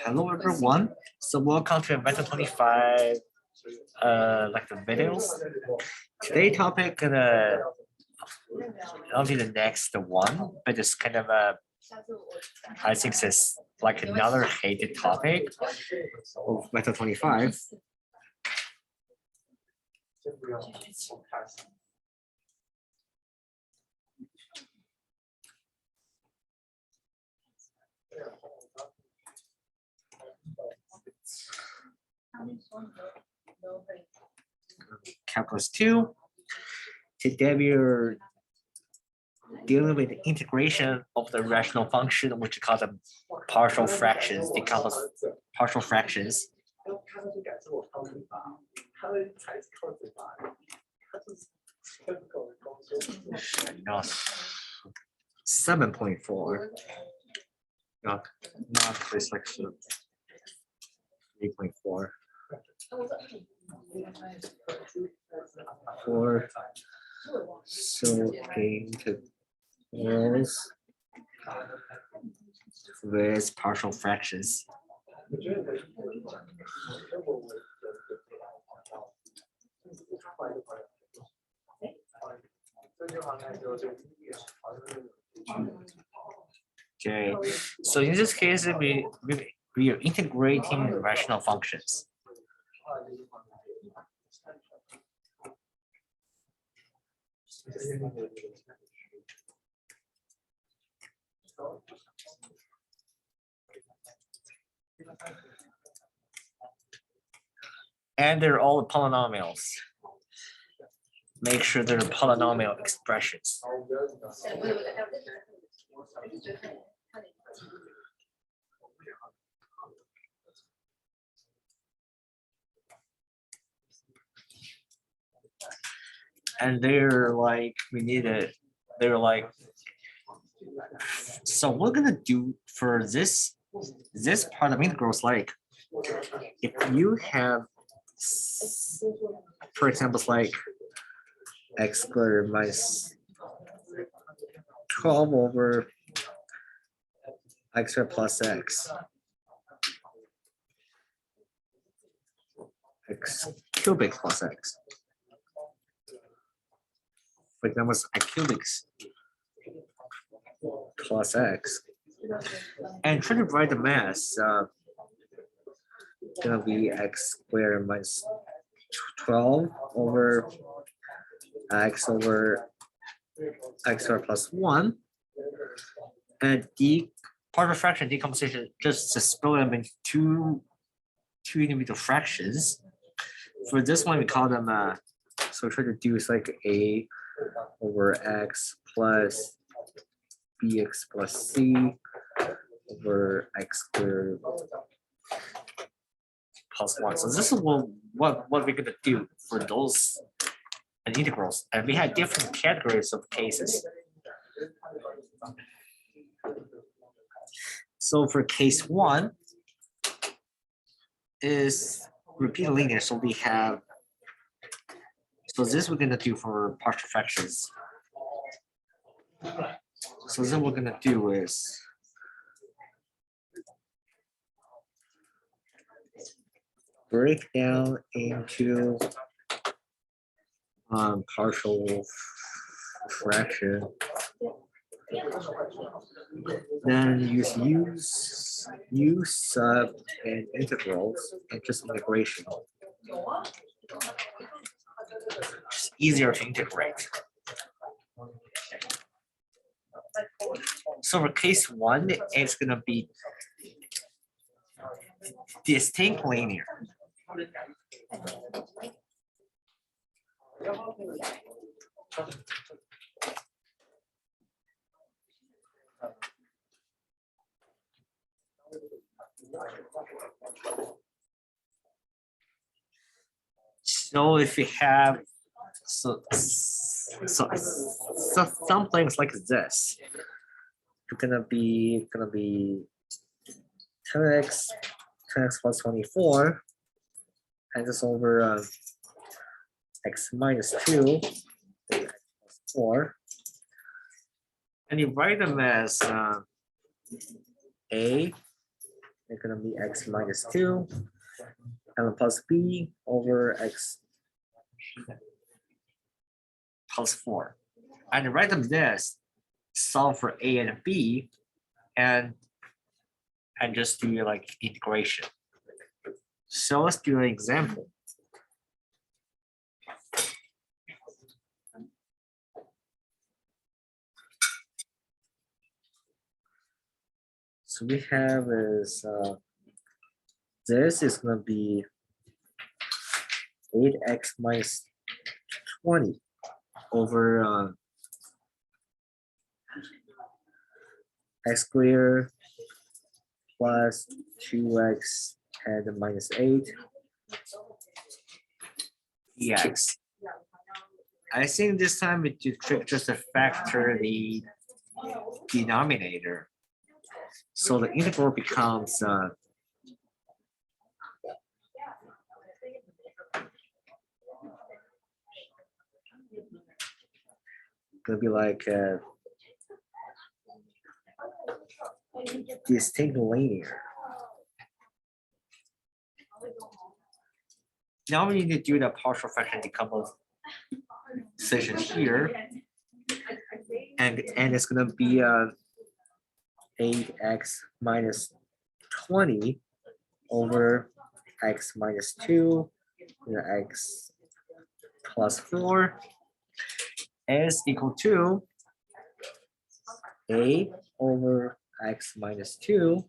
Hello everyone. So welcome to Inventor 25 like the videos. Today topic I'll be the next one, but it's kind of a I think it's like another hated topic of Meta 25. Calculus 2. Today we're dealing with the integration of the rational function, which is called the partial fractions, decompose partial fractions. Not 7.4, not reflection 3.4. For so integrals with partial fractions. Okay, so in this case, we are integrating rational functions. And they're all polynomials. Make sure they're polynomial expressions. And they're like, so we're gonna do for this part of integrals, like if you have, for example, like x squared minus 12 over x squared plus x cubic plus x. For example, it's x cubic plus x, and try to write the mass. Gonna be x squared minus 12 over x squared plus 1, and the partial fraction decomposition just to split them into two individual fractions. For this one, we call them so try to do is like a over x plus bx plus c over x squared plus 1. So this is what we're gonna do for those integrals, and we have different categories of cases. So for case 1 is repeated linear, so we have, so this we're gonna do for partial fractions. So then we're gonna do is break down into partial fraction. Then use sub and integrals and just integration. It's easier to integrate. So for case 1, it's gonna be distinct linear. So if we have so some things like this, it's gonna be 10x plus 24, and this over x minus 2 4, and you write them as a it's gonna be x minus 2 and plus b over x plus 4. And right of this, solve for a and b and just do like integration. So let's do an example. So we have is this is going to be 8x minus 20 over x squared plus 2x and minus 8 dx. I think this time we do trick just to factor the denominator. So the integral becomes gonna be like distinct linear. Now we need to do the partial fraction decomposition here, and it's gonna be 8x minus 20 over x minus 2, x plus 4 is equal to a over x minus 2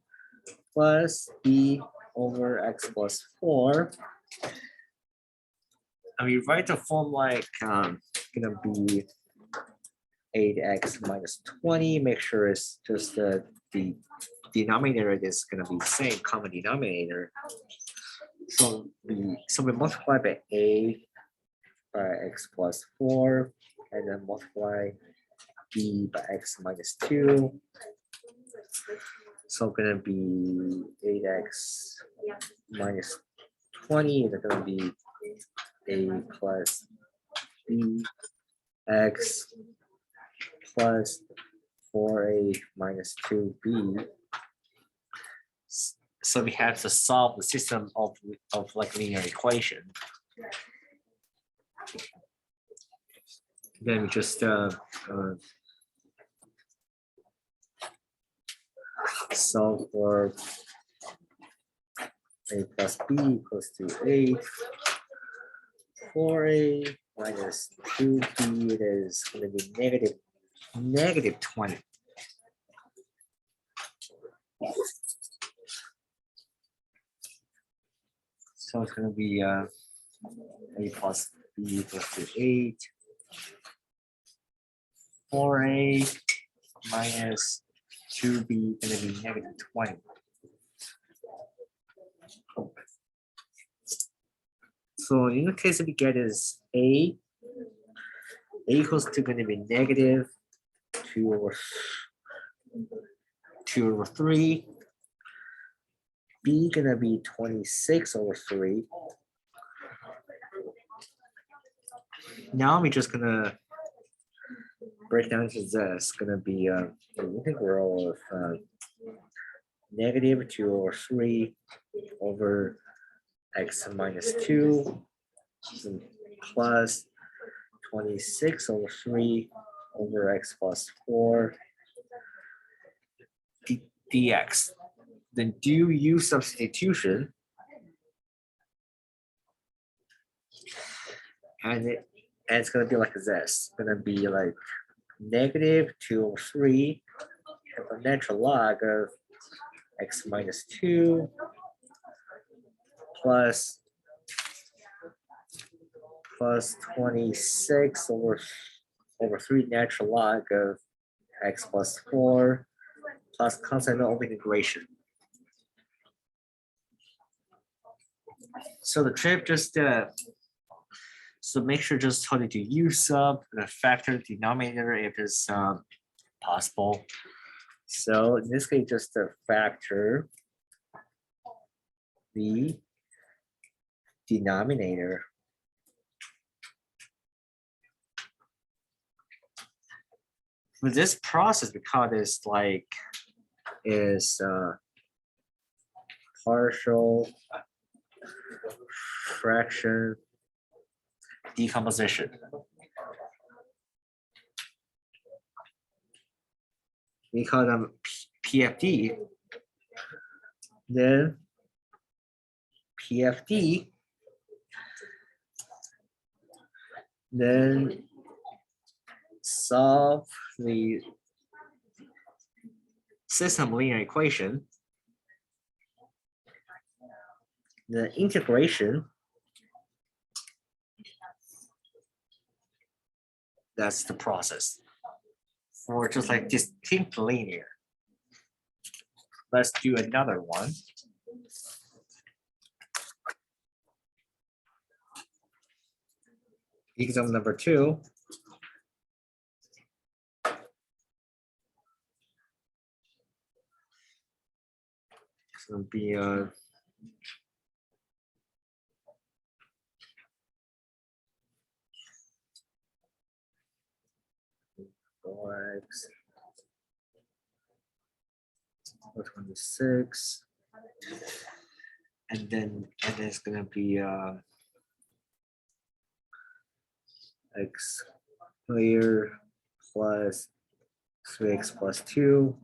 plus b over x plus 4. And we write the form like gonna be 8x minus 20. Make sure it's just the denominator is gonna be the same common denominator. So we multiply by a by x plus 4 and then multiply b by x minus 2. So gonna be 8x minus 20 is gonna be a plus b x plus 4a minus 2b. So we have to solve the system of like linear equation. Then we just solve for a plus b equals to 8. 4a minus 2b, it is going to be negative 20. So it's going to be a plus b equals to 8. 4a minus 2b going to be negative 20. So in the case we get is a equals to going to be negative 2 over 3. B gonna be 26 over 3. Now we're just gonna break down to this. Gonna be the integral of negative 2 over 3 over x minus 2 plus 26 over 3 over x plus 4 dx. Then do u substitution, and it's gonna be like this. It's gonna be like negative 2 over 3 and the natural log of x minus 2 plus 26 over 3 natural log of x plus 4 plus constant of integration. So the trick just so make sure just how to do u sub the factor denominator if it's possible. So in this case, just factor the denominator. With this process, because it's like partial fraction decomposition. We call them PFD. Then PFD, then solve the system linear equation. The integration, that's the process for just like distinct linear. Let's do another one. Example number 2. It's going to be x 26, and then it's going to be x clear plus 3x plus 2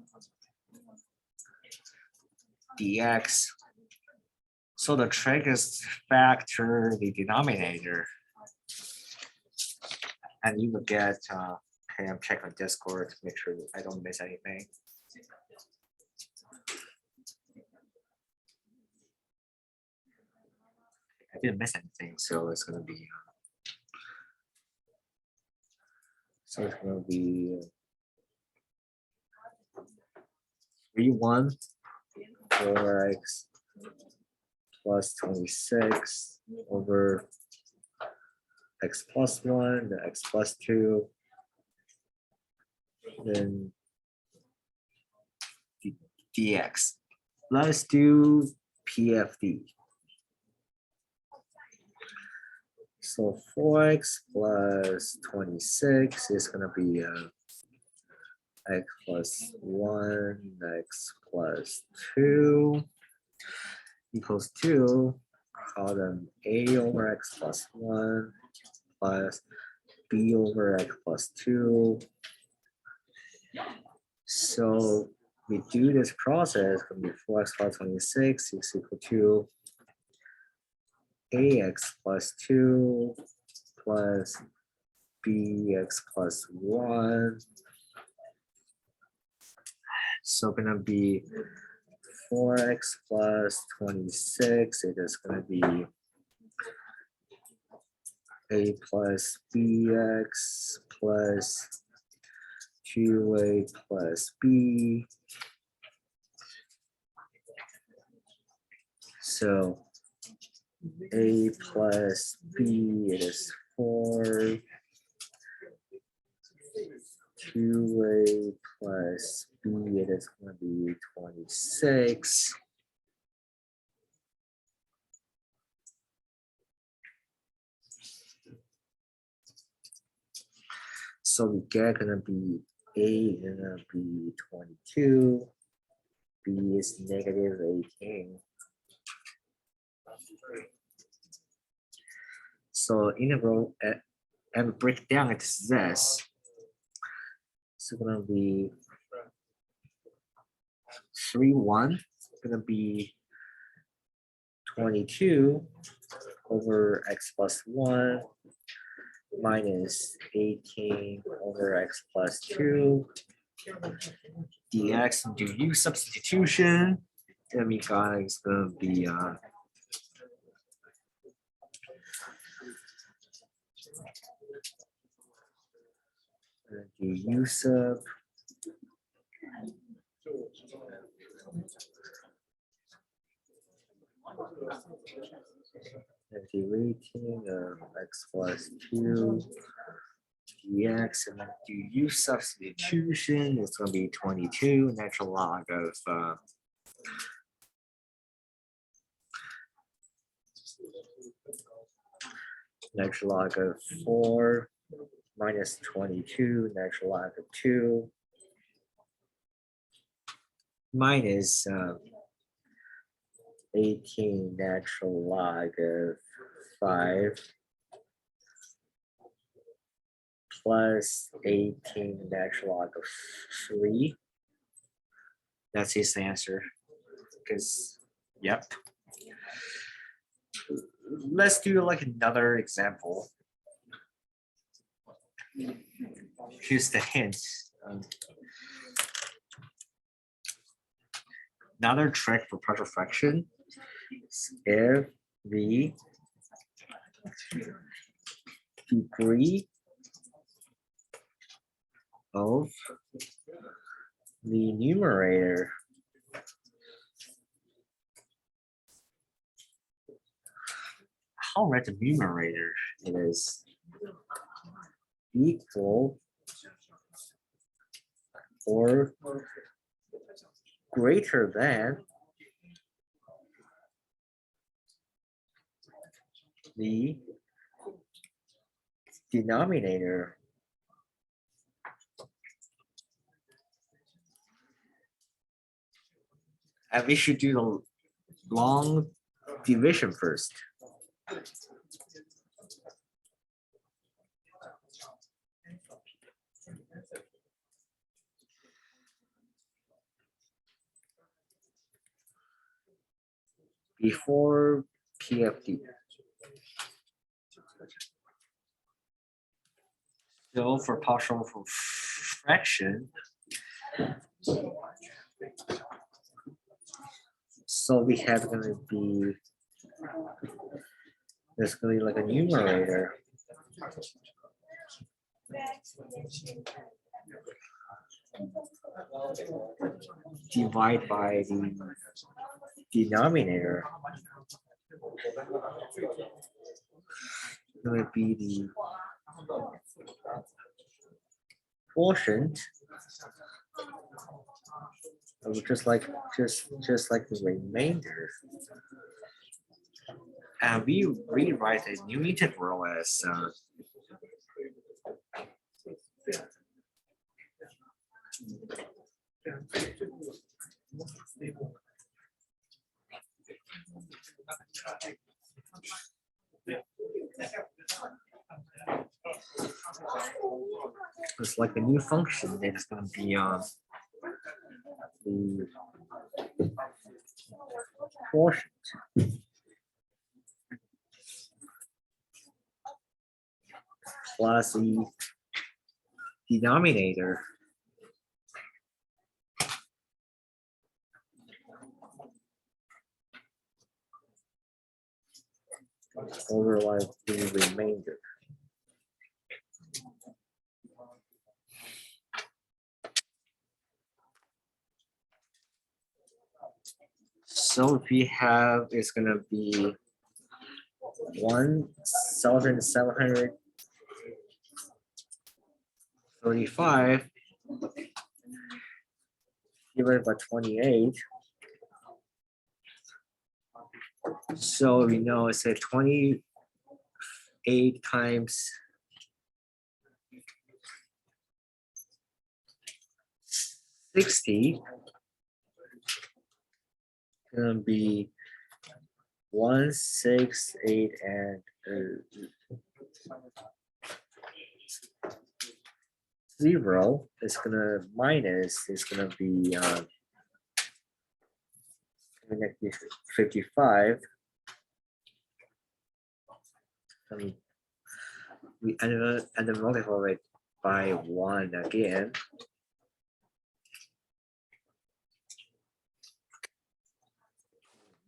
dx. So the trick is factor the denominator, and you will get okay, I'm checking Discord to make sure I don't miss anything. I didn't miss anything, so it's going to be 3(1) 4x plus 26 over x plus 1, the x plus 2, then dx. Let's do PFD. So 4x plus 26 is going to be x plus 1, x plus 2 equals 2. Call them a over x plus 1 plus b over x plus 2. So we do this process, it's going to be 4x plus 26 is equal to ax plus 2 plus bx plus 1. So going to be 4x plus 26. It is going to be a plus bx plus 2a plus b. So a plus b is 4. 2a plus b, it is going to be 26. So we get going to be a is going to be 22. B is negative 18. So integral and break down it is this. It's gonna be 3(1), gonna be 22 over x plus 1 minus 18 over x plus 2 dx, and do u substitution. Then we got it's gonna be do u sub and deleting x plus 2 dx, and then do u substitution. It's going to be 22 natural log of natural log of 4 minus 22 natural log of 2 minus 18 natural log of 5 plus 18 natural log of 3. That's his answer. Because, yep. Let's do like another example. Here's the hint. Another trick for partial fraction is if the degree of the numerator how write the numerator is equal or greater than the denominator. And we should do the long division first. Before PFD. So for partial fraction, so we have going to be, there's going to be like a numerator. Divide by the denominator. Going to be the quotient. Just like the remainder. And we rewrite a new integral as it's like a new function that is going to be on the quotient. Plus the denominator. Over like the remainder. So if we have, it's gonna be 1,735 divided by 28. So we know it's a 28 times 60. Gonna be 168 and 0 is gonna minus is gonna be 55. We and then multiply it by 1 again.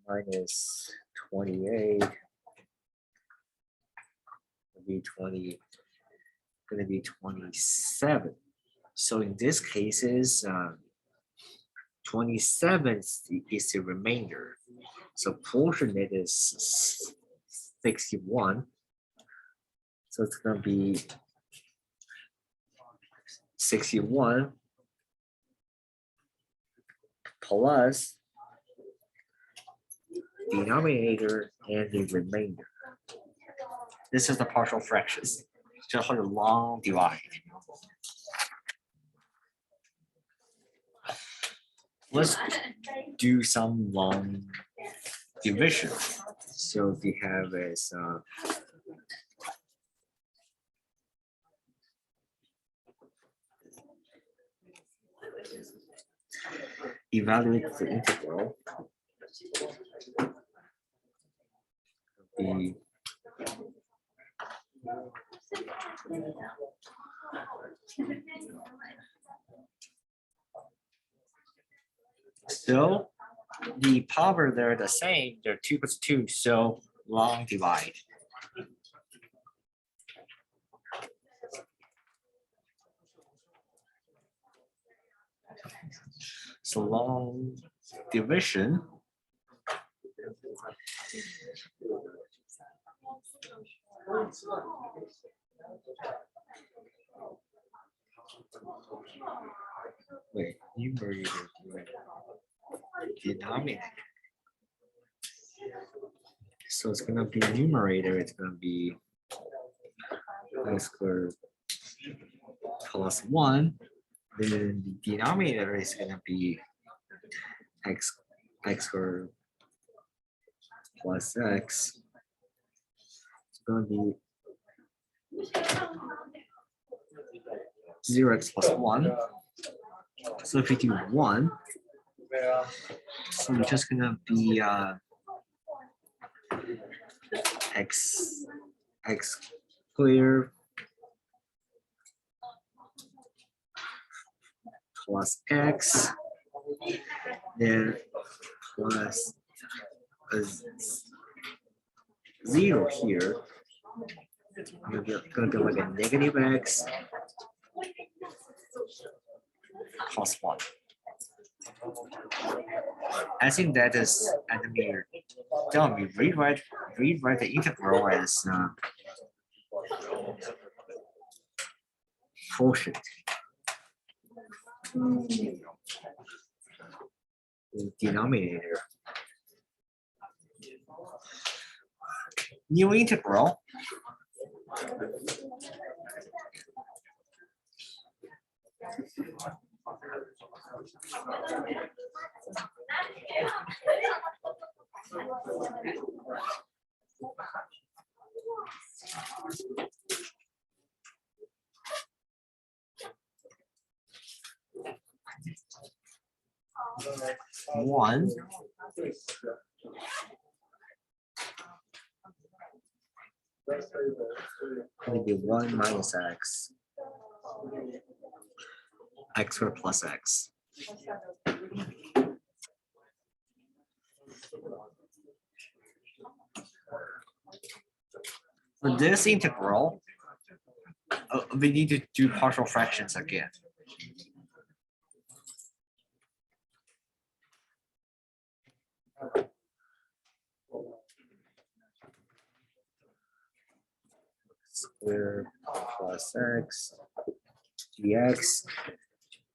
Minus 28 will be 20, going to be 27. So in this cases, 27 is the remainder. So portion it is 61. So it's going to be 61 plus denominator and the remainder. This is the partial fractions. Just like a long divide. Let's do some long division. So we have is evaluate the integral. The so the power they're the same, they're 2 plus 2, so long divide. So long division wait, numerator denominator. So it's gonna be numerator, it's gonna be x squared plus 1. Then the denominator is gonna be x squared plus x. It's gonna be 0x plus 1. So if we do 1, so we're just gonna be x squared plus x, then plus a 0 here. Gonna be like a negative x plus 1. I think that is, and then we rewrite the integral as quotient. The denominator. New integral. One will be 1 minus x squared plus x. For this integral, we need to do partial fractions again. Square plus x dx,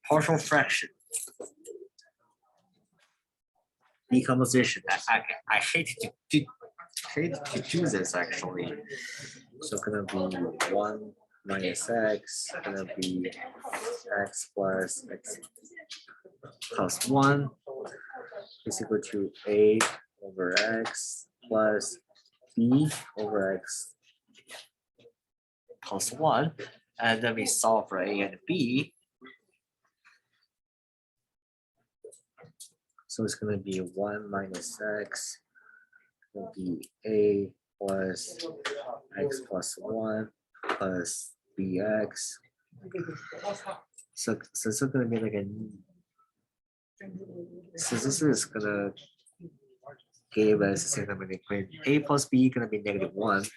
partial fraction. Decomposition. I hate to do this actually. So gonna be 1 minus x, gonna be x plus 1 is equal to a over x plus b over x plus 1, and then we solve for a and b. So it's going to be 1 minus x, will be a plus x plus 1 plus bx. So it's going to be like a, so this is going to give us a second number equation. A plus b going to be -1.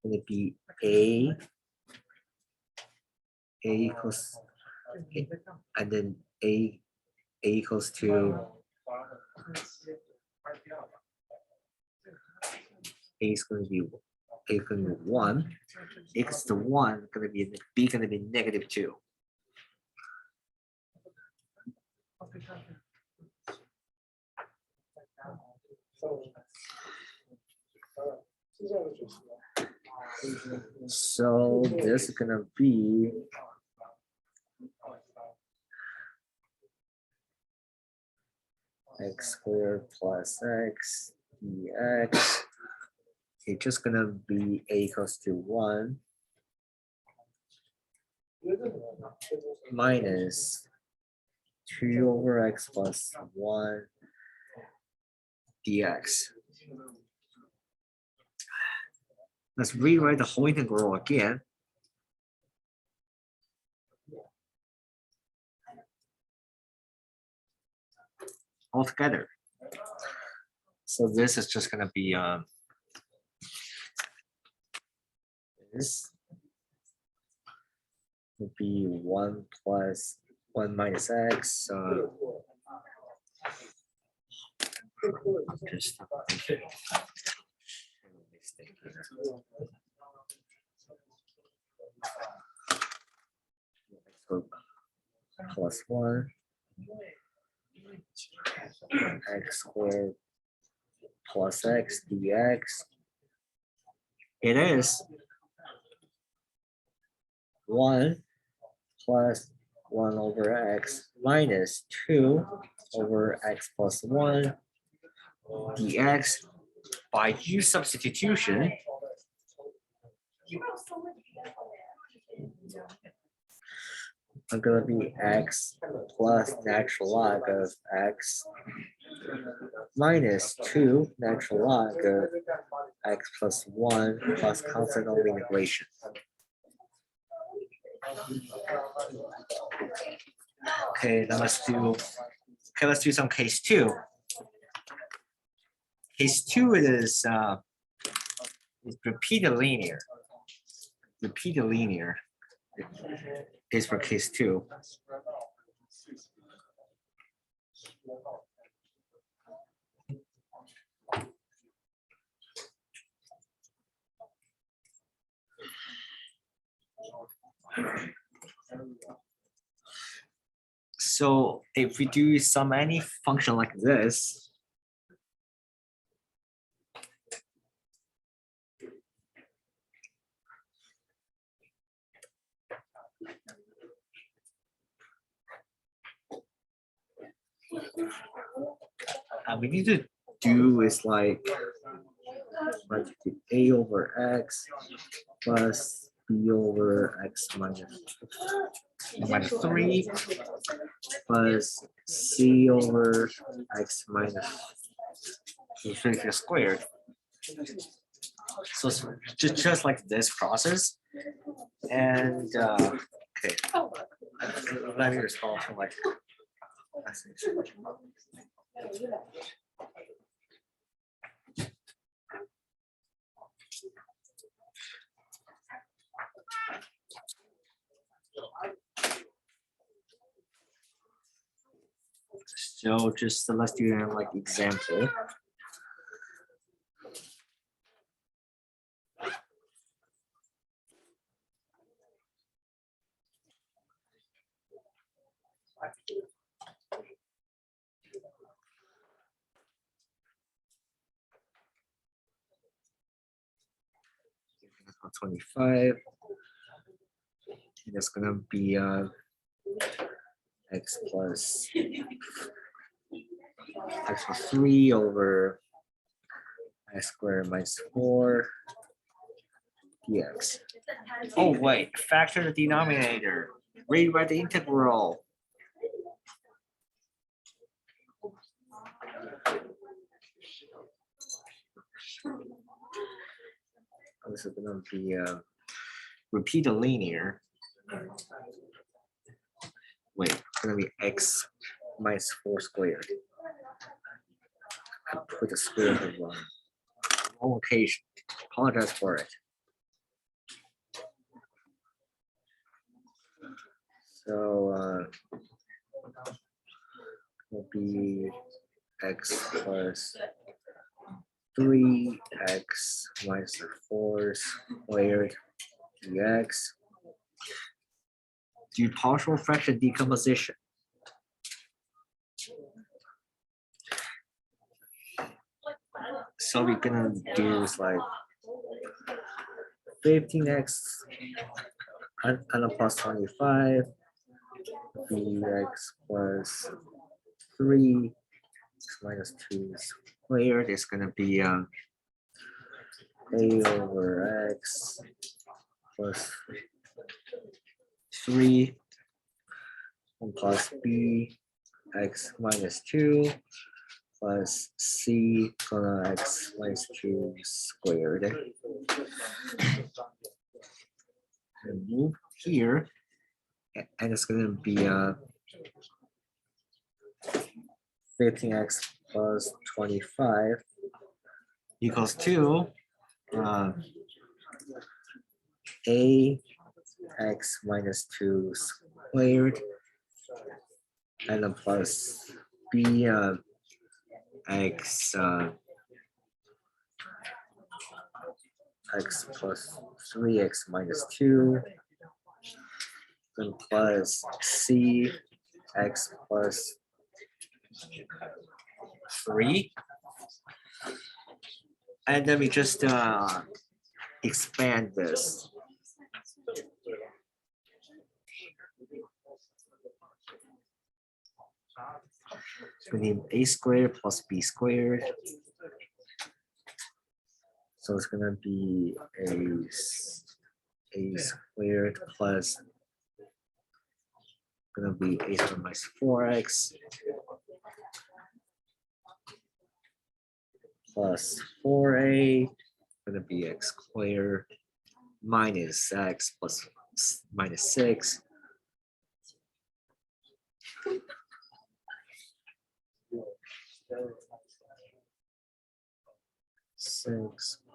Going to be a equals, and then a equals to a is going to be 1, equals to 1 going to be b going to be -2. So this is gonna be x squared plus x dx. Okay, just gonna be a equals to 1 minus 2 over x plus 1 dx. Let's rewrite the whole integral again. All together. So this is just gonna be this would be 1 plus 1 minus x. Just mistake here. Plus 1 x squared plus x dx. It is 1 plus 1 over x minus 2 over x plus 1 dx. By use substitution, I'm gonna be x plus natural log of x minus 2 natural log of x plus 1 plus constant over integration. Okay, then let's do some case 2. Case 2 is repeated linear. Repeated linear is for case 2. So if we do sum any function like this, we need to do is like a over x plus b over x minus 3 plus c over x minus 3 squared. So it's just like this process. And okay, let me respond to like message. So just let's do like example. About 25. That's gonna be x plus 3 over x squared minus 4 dx. Oh wait, factor the denominator. Rewrite the integral. This is gonna be repeat the linear. Wait, it's gonna be x minus 4 squared. I put the square of wrong location. Apologize for it. So will be x plus 3x minus 4 squared dx. Do partial fraction decomposition. So we're gonna do is like 15x and a plus 25 bx plus 3 minus 2 squared is going to be a over x plus 3 plus b x minus 2 plus c gonna x minus 2 squared. And move here, and it's gonna be 15x plus 25 equals 2 a x minus 2 squared and then plus b x x plus 3x minus 2 and plus c x plus 3, and then we just expand this. We need a squared plus b squared. So it's gonna be a squared plus gonna be a squared minus 4x plus 4a gonna be x squared minus x plus minus 6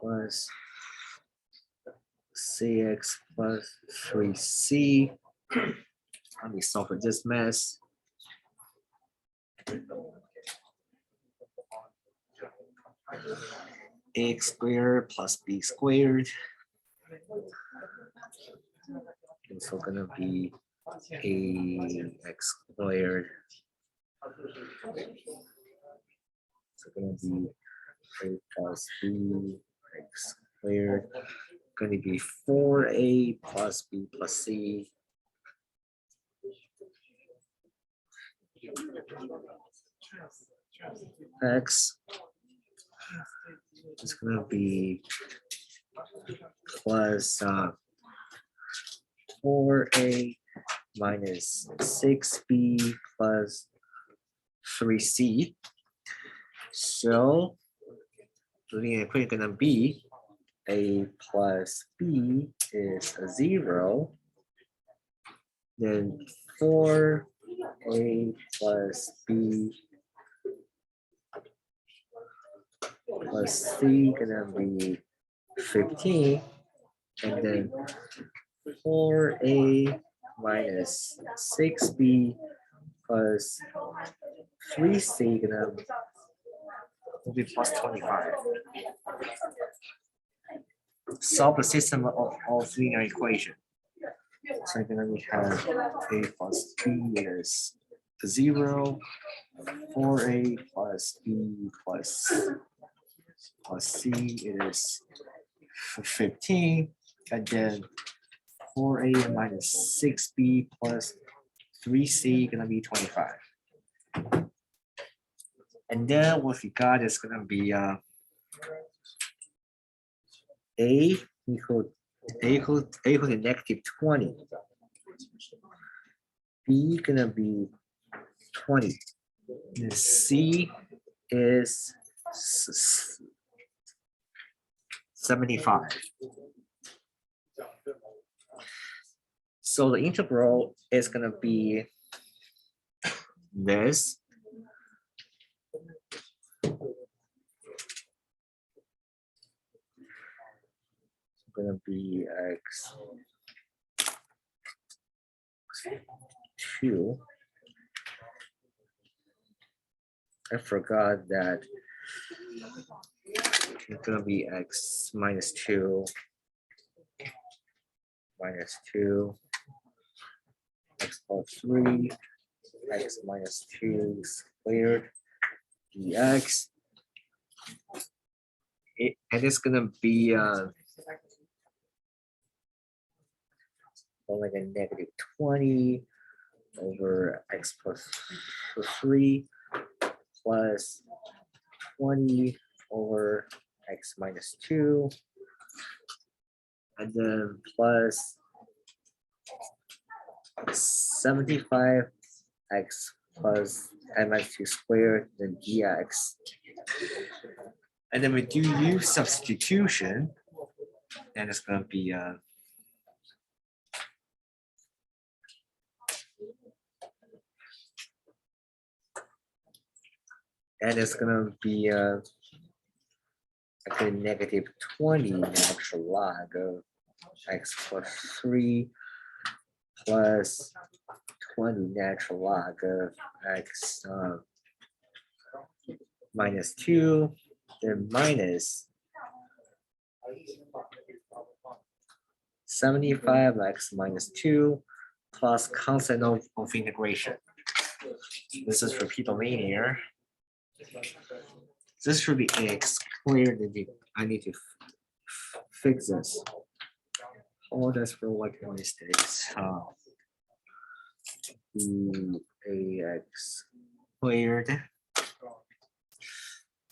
plus cx plus 3c. Let me solve for this mess. X squared plus b squared. It's also gonna be a x squared. It's gonna be a plus b x squared. Gonna be 4a plus b plus c. X is gonna be plus 4a minus 6b plus 3c. So the equation gonna be a plus b is a 0. Then 4a plus b plus c gonna be 15, and then 4a minus 6b plus 3c gonna be plus 25. Solve the system of linear equation. So then we have a plus b is 0, 4a plus b plus c is 15, and then 4a minus 6b plus 3c gonna be 25. And then what we got is gonna be a equal to negative 20. B gonna be 20. And C is 75. So the integral is gonna be this. Gonna be x 2. I forgot that it's gonna be x minus 2 minus 2 x plus 3 x minus 2 squared dx. And it's gonna be like a negative 20 over x plus 3 plus 20 over x minus 2, and then plus 75 x plus n minus 2 squared, then dx. And then we do use substitution, and it's going to be okay, negative 20 natural log of x plus 3 plus 20 natural log of x minus 2, then minus 75x minus 2 plus constant of integration. This is repeat linear. This should be x clear. I need to fix this. Oh, that's for like mistakes. Ax cleared.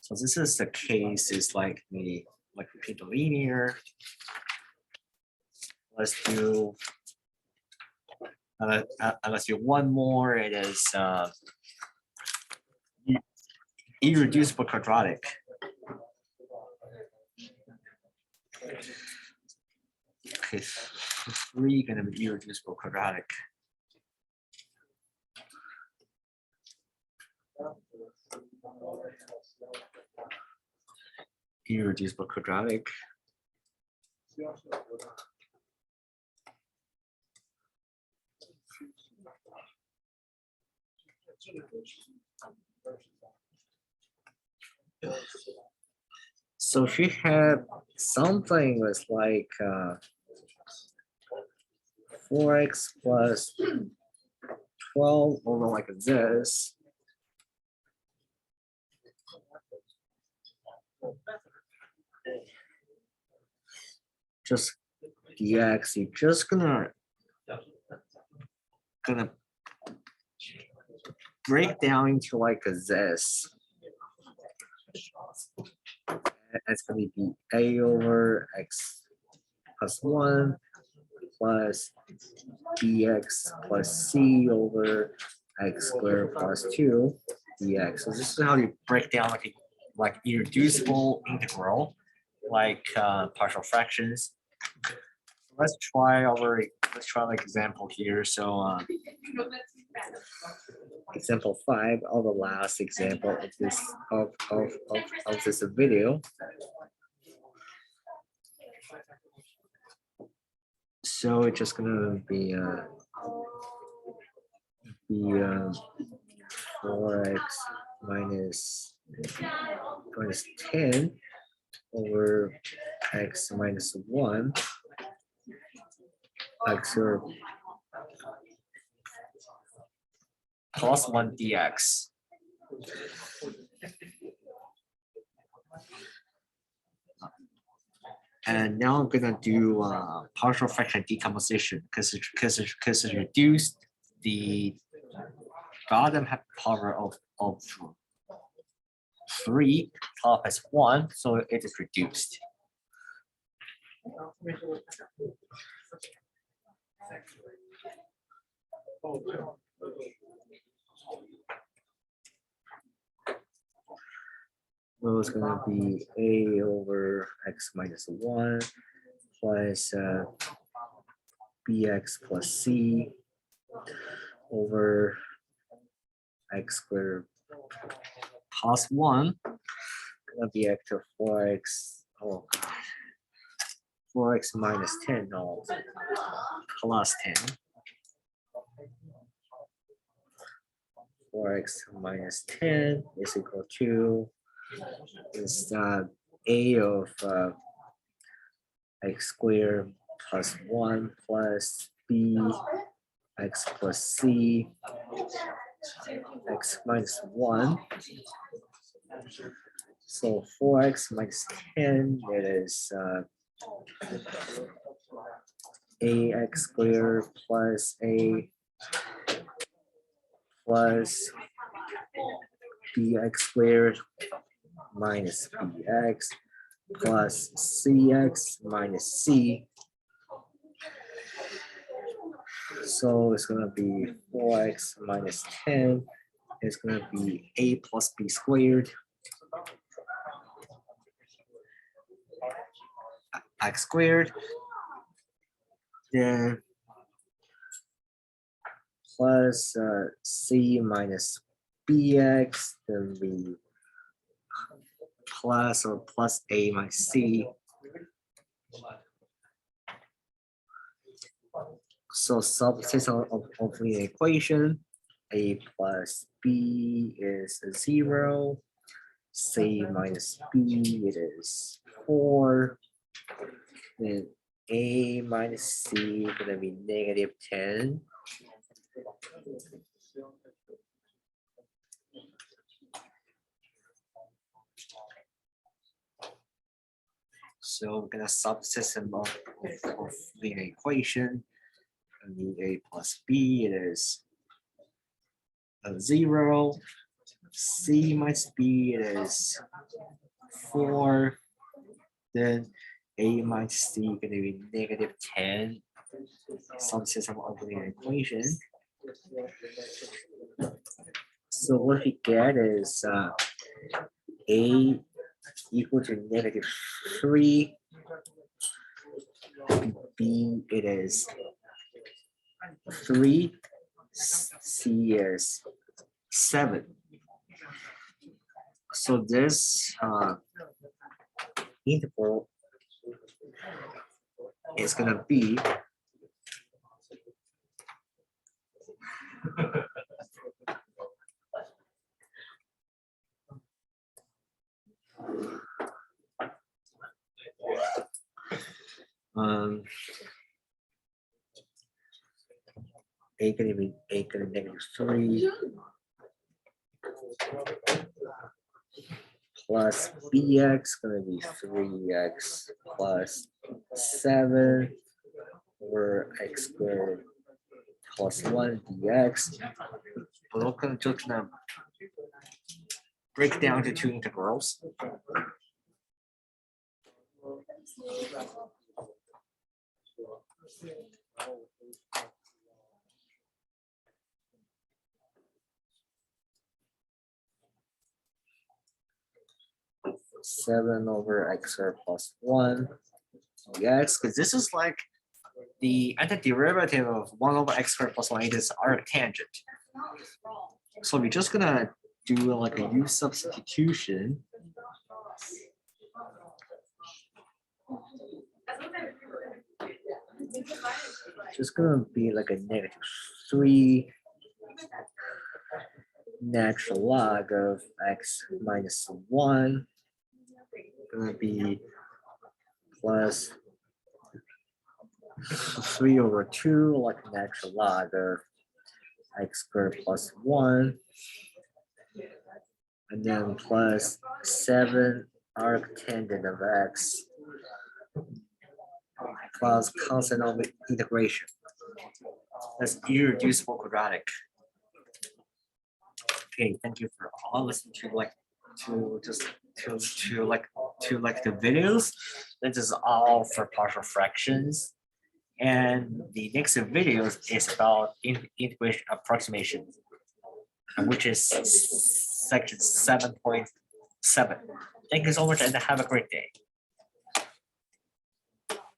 So this is the case. Is like repeat linear. Let's do one more. It is irreducible quadratic. Okay, 3 gonna be irreducible quadratic. Irreducible quadratic. So she had something was like 4x plus 12 over like this. Just dx, you're just gonna break down into like this. It's going to be a over x plus 1 plus bx plus c over x squared plus 2 dx. So this is how you break down like irreducible integral, like partial fractions. Let's try like example here. So example 5, or the last example of this video. So it's just gonna be 4x minus 10 over x minus 1 x or plus 1 dx. And now I'm gonna do partial fraction decomposition because it reduced the bottom power of 3, top is 1, so it is reduced. So it's gonna be a over x minus 1 plus bx plus c over x squared plus 1. Gonna be x to 4x. Oh god. 4x minus 10. No, plus 10. 4x minus 10 is equal to is a of x squared plus 1 plus b x plus c x minus 1. So 4x minus 10, it is ax squared plus a plus bx squared minus bx plus cx minus c. So it's gonna be 4x minus 10. It's gonna be a plus b squared. X squared. Then plus c minus bx, then we plus or plus a minus c. So subsystem of the equation, a plus b is 0, c minus b it is 4, then a minus c gonna be negative 10. So we're gonna subsystem of the equation. And a plus b it is 0. C minus b it is 4. Then a minus c gonna be negative 10. Subsystem of the equation. So what we get is a equal to negative 3. B it is 3. C is 7. So this interval is gonna be a gonna be negative 3 plus bx gonna be 3x plus 7 over x squared plus 1 dx. We're gonna break down to two integrals. Seven over x squared plus 1 dx, because this is like the antiderivative of 1 over x squared plus 1. It is arctangent. So we're just gonna do like a u substitution. Just gonna be like a negative 3 natural log of x minus 1. Gonna be plus 3 over 2, like natural log of x squared plus 1. And then plus 7 arctangent of x plus constant of integration. That's irreducible quadratic. Okay, thank you for all listening to the videos. This is all for partial fractions. And the next video is about integration approximation, which is section 7.7. Thank you so much and have a great day.